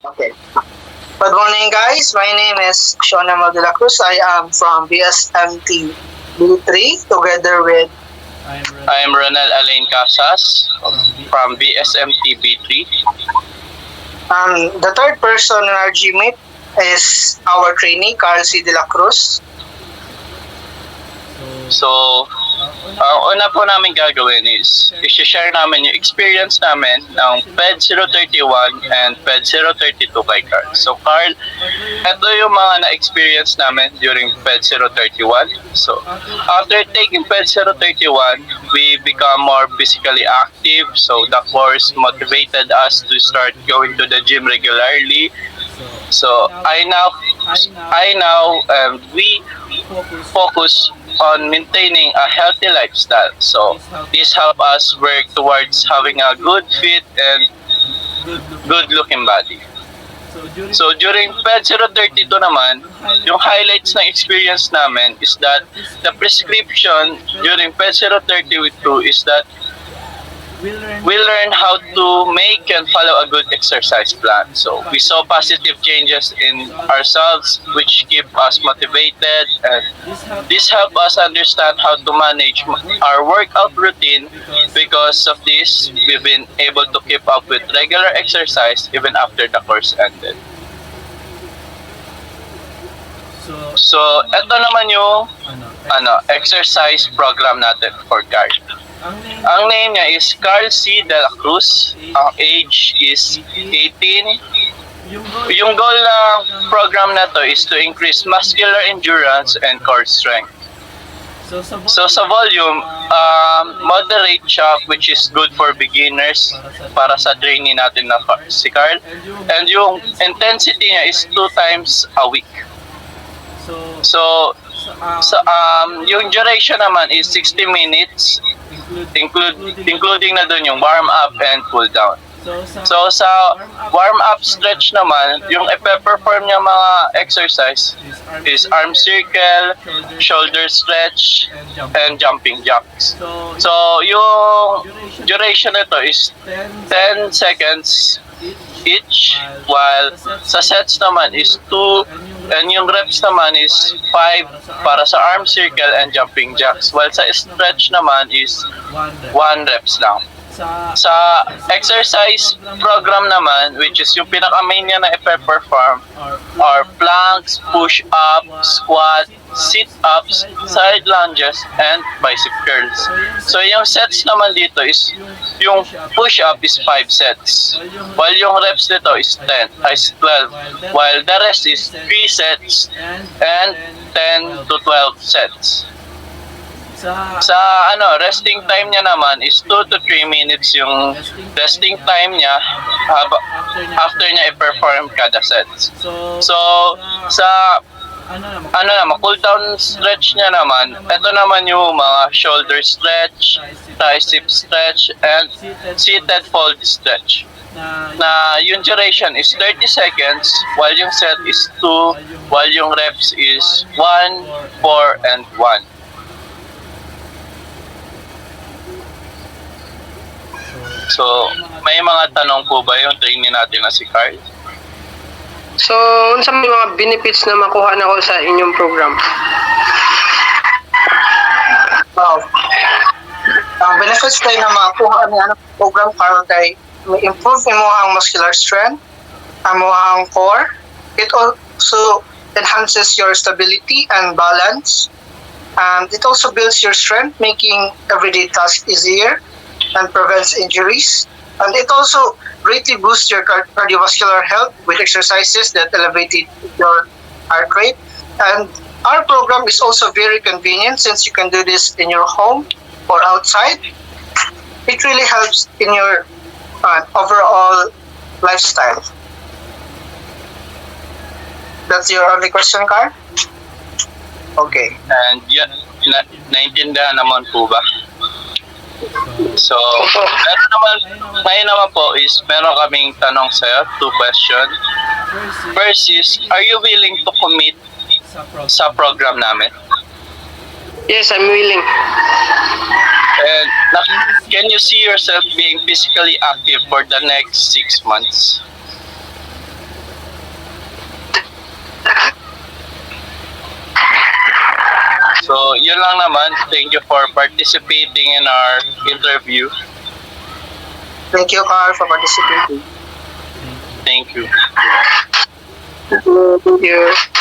Okay. Good morning, guys. My name is Shona Magdala Cruz. I am from BSMT B3 together with I am Ronald Alain Casas from BSMT B3. the third person in our GMate is our trainee, Carl C. De La Cruz. So, ang una po namin gagawin is i-share namin yung experience namin ng PED 031 and PED 032 kay Carl. So Carl, ito yung mga na-experience namin during PED 031. So after taking PED 031, we become more physically active. So the course motivated us to start going to the gym regularly. So we focus on maintaining a healthy lifestyle. So this help us work towards having a good fit and good looking body. So during PED 032 naman, yung highlights ng experience namin is that the prescription during PED 032 is that we learn how to make and follow a good exercise plan. So we saw positive changes in ourselves which keep us motivated, and this help us understand how to manage our workout routine. Because of this, we've been able to keep up with regular exercise even after the course ended. So ito naman yung exercise program natin for Carl. Ang name niya is Carl C. De La Cruz. Ang age is 18. Yung goal ng program na to is to increase muscular endurance and core strength. So sa volume, moderate siya, which is good for beginners para sa training natin na si Carl. And yung intensity niya is 2 times a week. So yung duration naman is 60 minutes, including na dun yung warm up and cool down. So sa warm up stretch naman, yung ipe-perform niya mga exercise is arm circle, shoulder stretch, and jumping jacks. So yung duration nito is 10 seconds each, while sa sets naman is 2, and yung reps naman is 5 para sa arm circle and jumping jacks, while sa stretch naman is 1 reps lang. Sa exercise program naman, which is yung pinaka-main niya na ipe-perform, are planks, push-ups, squat, sit-ups, side lunges, and bicep curls. So yung sets naman dito is, yung push-up is 5 sets, while yung reps nito is 12, while the rest is 3 sets and 10 to 12 sets. Sa resting time niya naman is 2 to 3 minutes yung resting time niya after niya i-perform kada set. So sa cool down stretch niya naman, ito naman yung mga shoulder stretch, tricep stretch, and seated fold stretch. Na yung duration is 30 seconds, while yung set is 2, while yung reps is 1, 4, and 1. So, may mga tanong po ba yung training natin na si Carl? So, unsa may mga benefits na makuha na ko sa inyong program? Wow. Ang benefits tayo na makakuha niya ng program para kay may improve mo ang muscular strength, ang ang core. It also enhances your stability and balance. And it also builds your strength, making everyday tasks easier and prevents injuries. And it also greatly boosts your cardiovascular health with exercises that elevate your heart rate. And our program is also very convenient since you can do this in your home or outside. It really helps in your overall lifestyle. That's your only question, Carl? Okay. And yun, naintindihan naman po ba? So, ngayon naman po is meron kaming tanong sa'yo, 2 questions. First is, are you willing to commit sa program namin? Yes, I'm willing. And can you see yourself being physically active for the next 6 months? yun lang naman. Thank you for participating in our interview. Thank you, Carl, for participating. Thank you. Thank you.